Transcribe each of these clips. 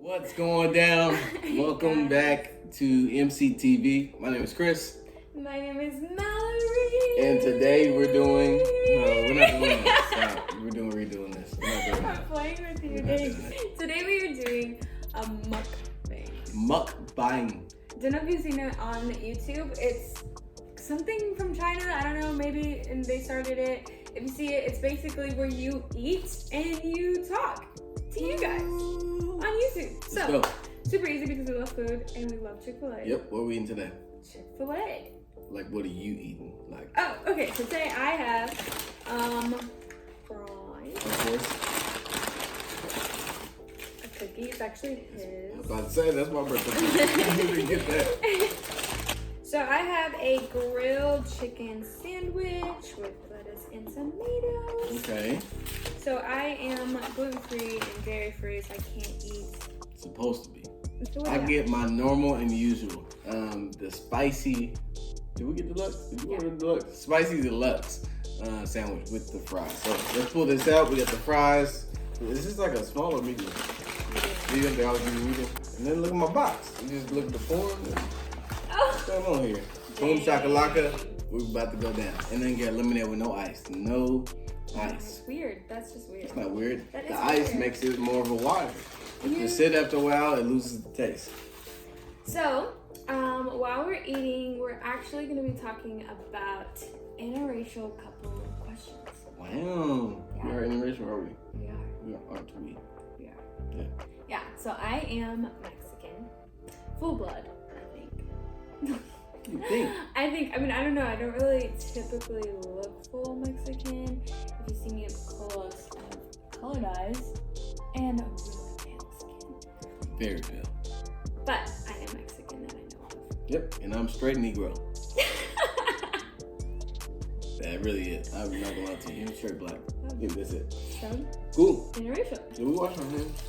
What's going down? Welcome back to MCTV. My name is Chris. My name is Mallory. And today we're doing... No, we're not doing this. Stop. We're redoing this. We're not doing I'm that. playing with you today we are doing a mukbang. Mukbang. Don't know if you've seen it on YouTube. It's something from China. I don't know, maybe, and they started it. If you see it, it's basically where you eat and you talk to you guys on YouTube. So, super easy because we love food and we love Chick-fil-A. Yep, what are we eating today? Chick-fil-A. Like, what are you eating? Like, oh, okay. So today I have fries. Of course. A cookie. It's actually his. I was about to say, that's my birthday. You didn't get that. So I have a grilled chicken sandwich with lettuce and tomatoes. Okay. So I am gluten-free and dairy-free, so I can't eat. Supposed to be. So I get my normal and usual. The spicy. Did we get deluxe? Did you order deluxe? Spicy deluxe sandwich with the fries. So let's pull this out. We got the fries. This is like a smaller medium. Medium, they always do medium. And then look at my box. You just look at the form. What's going on here? Boom shakalaka. We're about to go down. And then get lemonade with no ice. No ice. That's weird. That's just weird. It's not weird. That The is ice weird. makes it more of a water. If you sit after a while, it loses the taste. So, while we're eating, we're actually going to be talking about interracial couple questions. Wow. Yeah. We are interracial, are we? We are. We aren't we? We are. Yeah. Yeah, so I am Mexican. Full blood, I think. You think? I mean, I don't know. I don't really typically look full Mexican. If you see me up close, I have colored eyes and really pale skin. Very pale. But I am Mexican that I know of. Yep, and I'm straight Negro. That really is. I'm not gonna lie to you. I'm straight black. Yeah, that's it. So, Cool. interracial. Did we wash our hands?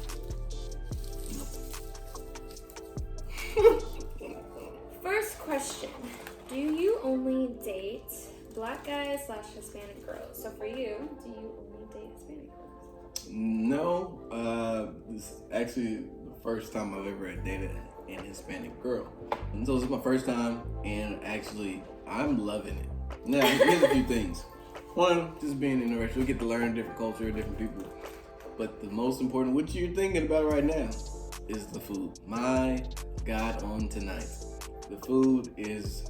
First question. Do you only date black guys / Hispanic girls? So for you, do you only date Hispanic girls? No. This is actually the first time I've ever dated an Hispanic girl. And so this is my first time, and actually, I'm loving it. Now, here's a few things. One, just being interracial, we get to learn different culture, different people. But the most important, what you're thinking about right now, is the food. My God, on tonight. The food is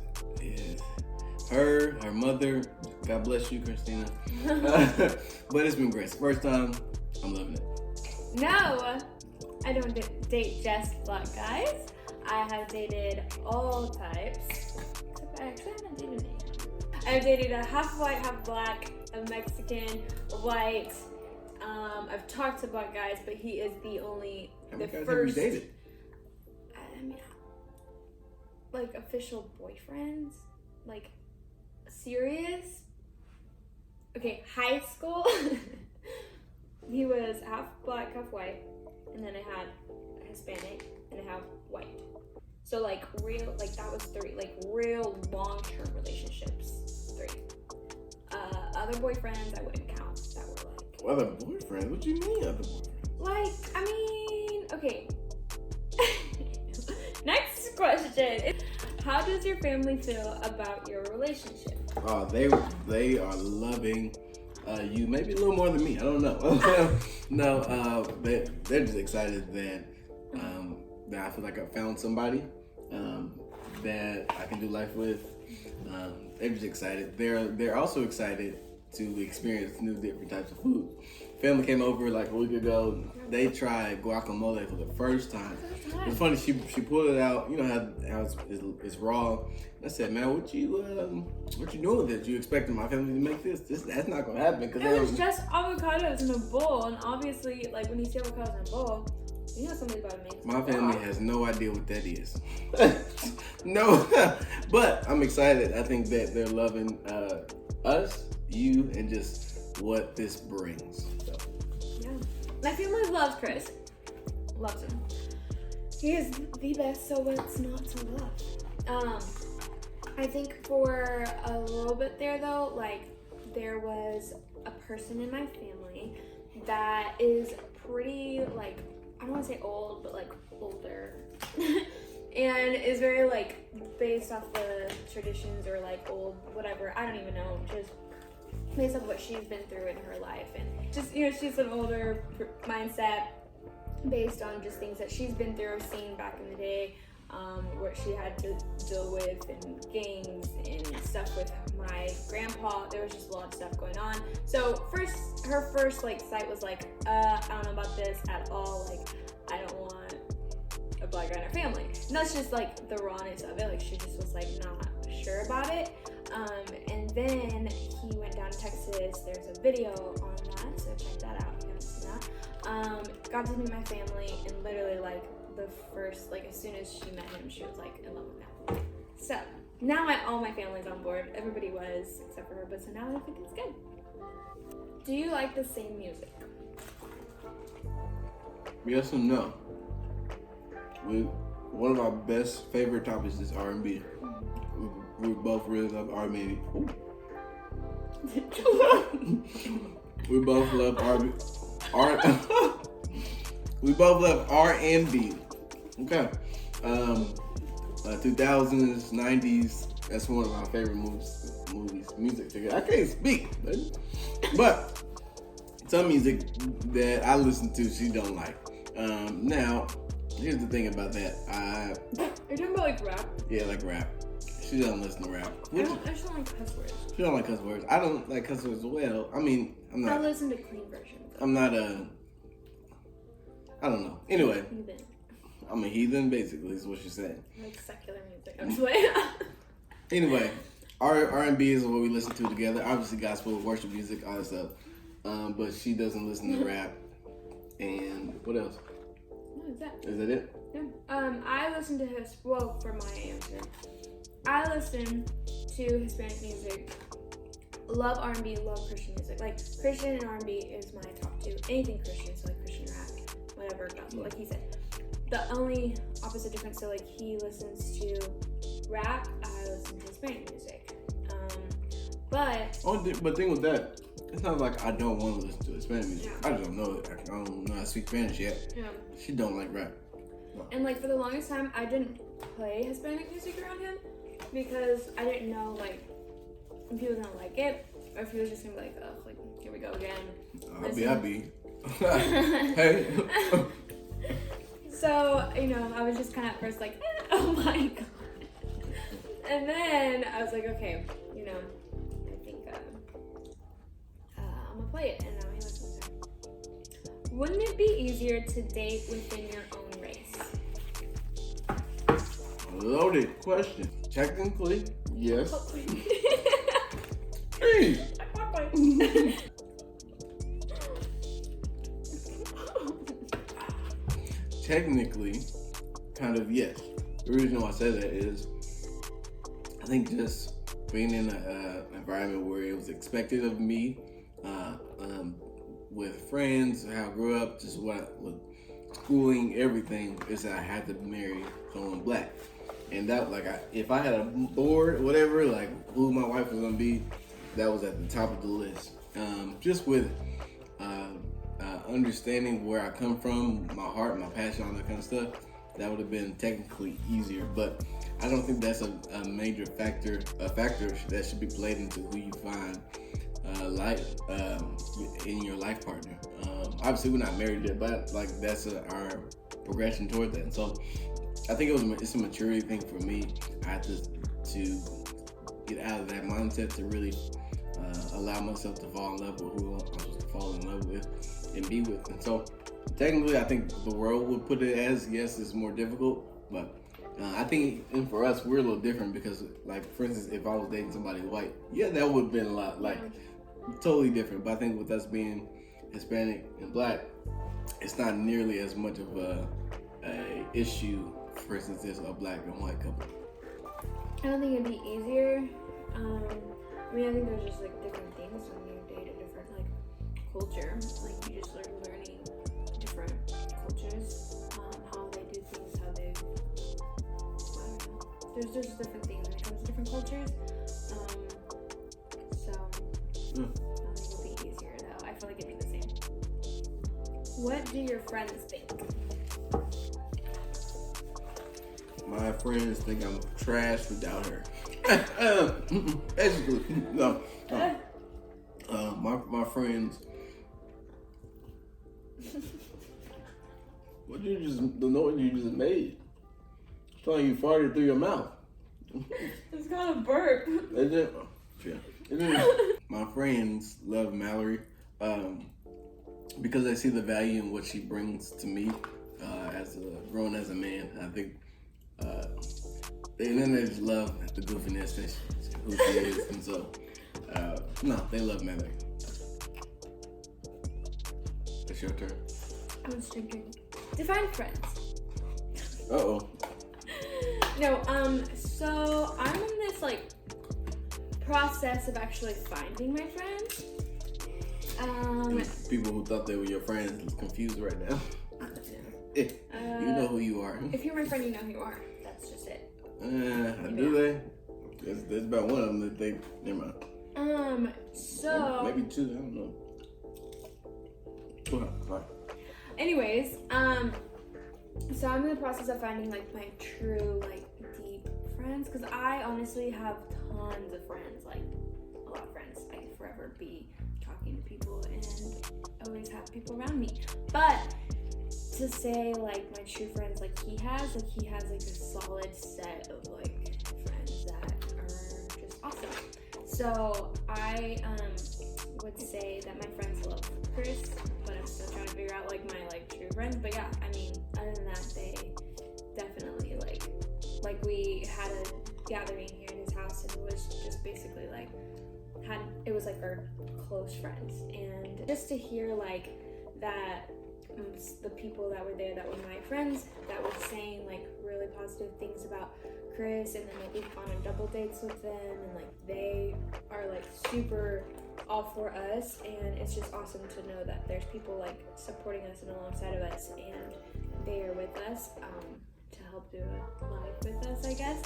her mother. God bless you, Christina. But it's been great. It's the first time. I'm loving it. No, I don't date just black guys. I have dated all types. Except I actually haven't dated any. I've dated a half white, half black, a Mexican, a white. I've talked to black guys, but he is the only, How the many guys first. have you dated? I mean, like official boyfriends, like serious. Okay, high school. He was half black, half white, and then I had a Hispanic and I have white. So like real, like that was 3, like real long-term relationships, 3. Other boyfriends I wouldn't count. That were like. Other boyfriends? What do you mean other boyfriends? Like, I mean, okay. Next question. How does your family feel about your relationship? They are loving you, maybe a little more than me. I don't know. No, they're just excited that I feel like I found somebody that I can do life with. They're just excited. They're also excited to experience different types of food. Family came over like a week ago. They tried guacamole for the first time. It's funny. She pulled it out. You know how it's raw. I said, man, what you doing with it? You expecting my family to make this? That's not gonna happen. Cause it was just avocados in a bowl, and obviously, like when you see avocados in a bowl, you know somebody's about to make it. My family has no idea what that is. No, but I'm excited. I think that they're loving us, you, and just what this brings. So. Yeah, my family loves Chris. Loves him. He is the best, so what's not to love? I think for a little bit there though, like there was a person in my family that is pretty like I don't want to say old, but like older. And it's very like based off the traditions or like old whatever, I don't even know, just based off what she's been through in her life. And just, you know, she's an older mindset based on just things that she's been through, seen back in the day, what she had to deal with, and gangs and stuff with my grandpa. There was just a lot of stuff going on. So her first like sight was like, I don't know about this at all. Like, I don't want a black guy in her family. And that's just like the rawness of it. Like, she just was like not sure about it. And then he went down to Texas. There's a video on that, so check that out if you haven't seen that. Got to meet my family, and literally like the first, like as soon as she met him, she was like in love with him. So now all my family's on board. Everybody was except for her, but so now I think it's good. Do you like the same music? Yes and no. One of our best favorite topics is R&B. We both really love R&B. We both love R&B. We both love R&B. Okay. 2000s, 90s. That's one of my favorite music together. I can't speak, but some music that I listen to, she don't like. Now, here's the thing about that. Are you talking about like rap? Yeah, like rap. She doesn't listen to rap. I just don't like cuss words. She don't like cuss words. I don't like cuss words as well. I mean, I'm not. I listen to clean versions. I'm not I don't know. Anyway, Heathen. I'm a heathen, basically, is what she's saying. Like secular music. I'm just like. Anyway, R&B is what we listen to together. Obviously, gospel, worship music, all that stuff. But she doesn't listen to rap. And what else? What is that? Is that it? Yeah. I listen to for my answer, I listen to Hispanic music. Love R&B, love Christian music. Like, Christian and R&B is my top two. Anything Christian, so like Christian rap, whatever, gospel, like he said. The only opposite difference, so like he listens to rap, I listen to Hispanic music. But thing with that, it's not like I don't want to listen to Hispanic music. Yeah. I just don't know it. I don't know how to speak Spanish yet. Yeah. She don't like rap. No. And like for the longest time, I didn't play Hispanic music around him because I didn't know like if he was gonna like it or if he was just gonna be like, oh, like here we go again. I'll be. Hey. So, you know, I was just kind of at first like, oh my god. And then I was like, okay, you know, I think I'm gonna play it. And now he listens to it. Wouldn't it be easier to date within your own race? Loaded question. Technically, yes. Hey. Technically, kind of yes. The reason why I say that is, I think just being in an environment where it was expected of me, with friends, how I grew up, just with schooling, everything, is that I had to marry someone black. And that, like, if I had a board, whatever, like who my wife was gonna be, that was at the top of the list. Just with understanding where I come from, my heart, my passion, all that kind of stuff, that would have been technically easier. But I don't think that's a major factor, that should be played into who you find in your life partner. Obviously, we're not married yet, but like that's our progression toward that. And so I think it's a maturity thing for me. I had to get out of that mindset to really allow myself to fall in love with who I'm supposed to fall in love with and be with. And so technically, I think the world would put it as, yes, it's more difficult, but I think, and for us, we're a little different because, like, for instance, if I was dating somebody white, yeah, that would have been a lot, like, totally different. But I think with us being Hispanic and black, it's not nearly as much of a issue, for instance, as a black and white couple. I don't think it'd be easier. I mean, I think there's just like different things when you date a different like culture. Like you just learning different cultures, how they do things, how they. I don't know. There's just different things when it comes to different cultures. So I don't think it'd be easier though. I feel like it'd be the same. What do your friends think? friends think I'm trash without her. Basically, no. My friends. What you just the noise you just made? It's like you farted through your mouth. It's got a burp. Is it? Yeah. My friends love Mallory because they see the value in what she brings to me as grown as a man. I think, and then they just love the goofiness and who she is, and so no, they love Mallory. It's your turn. I was thinking. Define friends. Uh-oh. No, so I'm in this like process of actually finding my friends. People who thought they were your friends is confused right now. You know who you are. If you're my friend, you know who you are. That's just it. Do they? There's about one of them that they. Never mind. So maybe two. I don't know. Go ahead. Anyways, so I'm in the process of finding like my true like deep friends, because I honestly have tons of friends, like a lot of friends. I could forever be talking to people and always have people around me. But to say like my true friends like he has like a solid set of like friends that are just awesome. So I would say that my friends love Chris, but I'm still trying to figure out like my like true friends. But yeah, I mean, other than that, they definitely like we had a gathering here at his house, and it was just basically like it was like our close friends. And just to hear like that the people that were there that were my friends that were saying like really positive things about Chris, and then like we've gone on double dates with them, and like they are like super all for us, and it's just awesome to know that there's people like supporting us and alongside of us, and they are with us to help do life with us, I guess.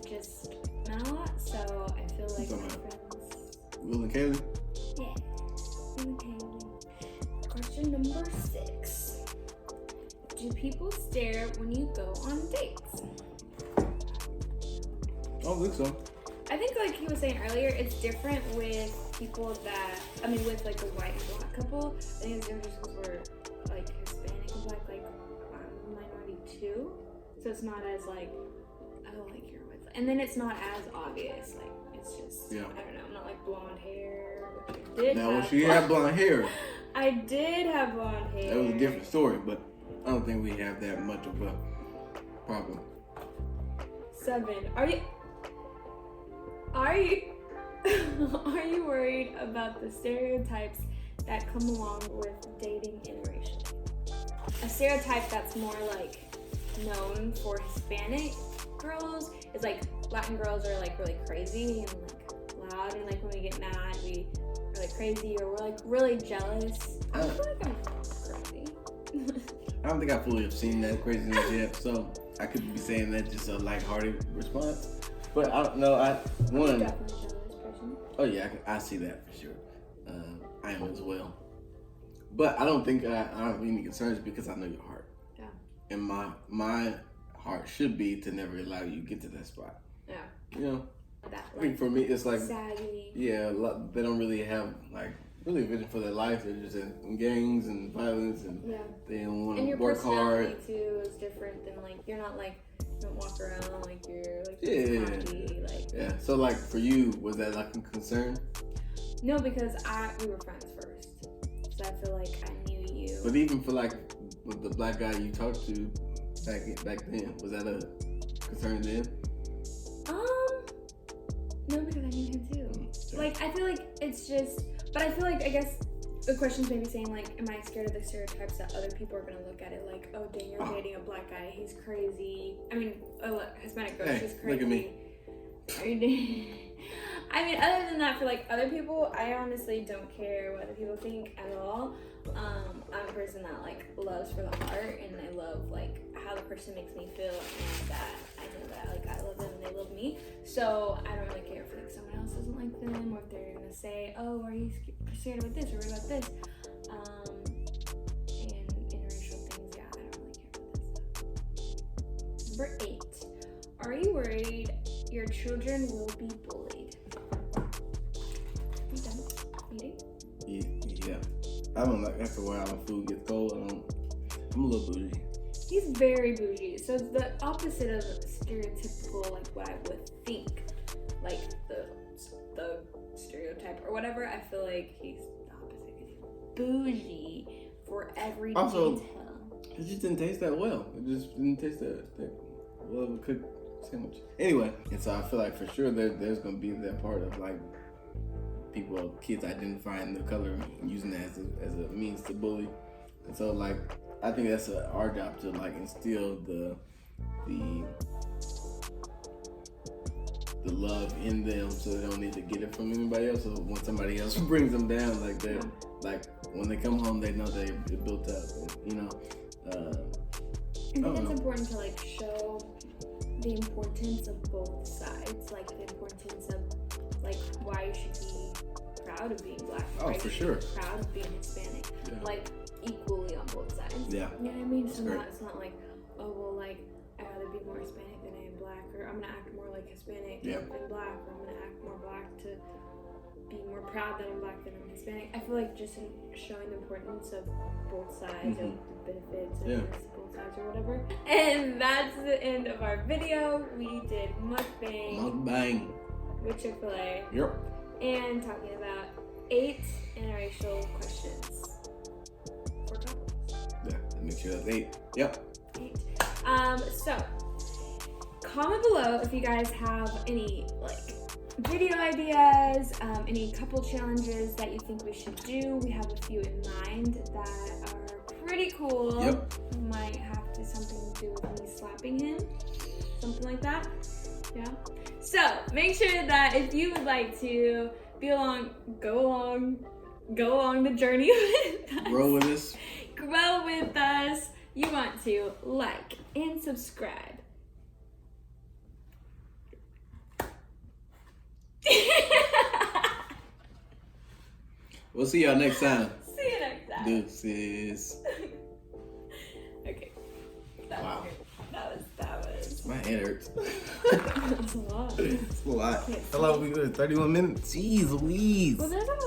Just not a lot, so I feel like my friends. Will and Kaylee? Yeah, Will and Kaylee. Question number 6. Do people stare when you go on dates? I don't think so. I think like he was saying earlier, it's different with people that, I mean with like a white and black couple. I think it's different just because we're like Hispanic and black, like I'm a minority too. So it's not as like, oh like you're with, and then it's not as obvious, like it's just, I don't know, I'm not like blonde hair. She had blonde hair. I did have blonde hair. That was a different story, but I don't think we have that much of a problem. 7. Are you worried about the stereotypes that come along with dating interracially? A stereotype that's more like known for Hispanic girls is like Latin girls are like really crazy and like loud, and like when we get mad we are like crazy, or we're like really jealous. I feel like I'm crazy. I don't think I fully have seen that craziness yet, so I could be saying that just a lighthearted response. But I don't know. Definitely jealous person. Oh yeah, I see that for sure. I am as well. But I don't think I have any concerns because I know your heart. Yeah. And my heart should be to never allow you to get to that spot. Yeah. You know. That, I think for me it's like saggy. Yeah, they don't really have like really a vision for their life. They're just in gangs and violence, and they don't want to work hard. And your personality too is different than like you're not like you don't walk around like you're like cocky, like So like for you, was that like a concern? No, because we were friends first, so I feel like I knew you. But even for like with the black guy you talked to back then, was that a concern then? No, because I knew him too. Like I feel like it's just, but I feel like I guess the question's maybe saying like, am I scared of the stereotypes that other people are gonna look at it like, oh dang, you're dating a black guy, he's crazy. I mean, a Hispanic girl, she's crazy. Look at me. Are you dating? I mean, other than that, for like other people, I honestly don't care what other people think at all. I'm a person that like loves for the heart, and I love like how the person makes me feel, and that I know that like I love them and they love me. So I don't really care if like someone else doesn't like them, or if they're gonna say, oh, are you scared about this or worried about this? And interracial things, yeah, I don't really care about that stuff. Number 8. Are you worried your children will be bullied? You done eating? Yeah. I don't like after a while when food gets cold. I'm a little bougie. He's very bougie. So it's the opposite of stereotypical, like what I would think, like the stereotype or whatever. I feel like he's the opposite. He's bougie for every detail. It just didn't taste that well. It just didn't taste that well of a cooked sandwich. Anyway, and so I feel like for sure there's gonna be that part of like kids identifying the color and using that as a means to bully. And so like I think that's our job to like instill the love in them so they don't need to get it from anybody else. So when somebody else brings them down like that, like when they come home they know they're built up, you know. I think it's important to like show the importance of both sides, like the importance of like why you should be proud of being Black. Oh, for sure. Proud of being Hispanic, like equally on both sides. Yeah. You know what I mean? So it's not like, oh well, like I'd rather be more Hispanic than I am Black, or I'm gonna act more like Hispanic than Black, or I'm gonna act more Black to be more proud that I'm Black than I'm Hispanic. I feel like just in showing the importance of both sides of the benefits and both sides or whatever. And that's the end of our video. We did mukbang with Chick-fil-A. Yep. And talking about 8 interracial questions for couples. Yeah, make sure that's 8. Yep. 8. So comment below if you guys have any like video ideas, any couple challenges that you think we should do. We have a few in mind that are pretty cool. Yep. Might have to something to do with me slapping him, something like that. Yeah. So make sure that if you would like to go along the journey with us, grow with us, you want to like and subscribe. We'll see y'all next time. See you next time. Deuces. Okay. Wow. That was. My head hurts. That's a lot. It's a lot. How long we good? 31 minutes? Jeez Louise. Well, there's a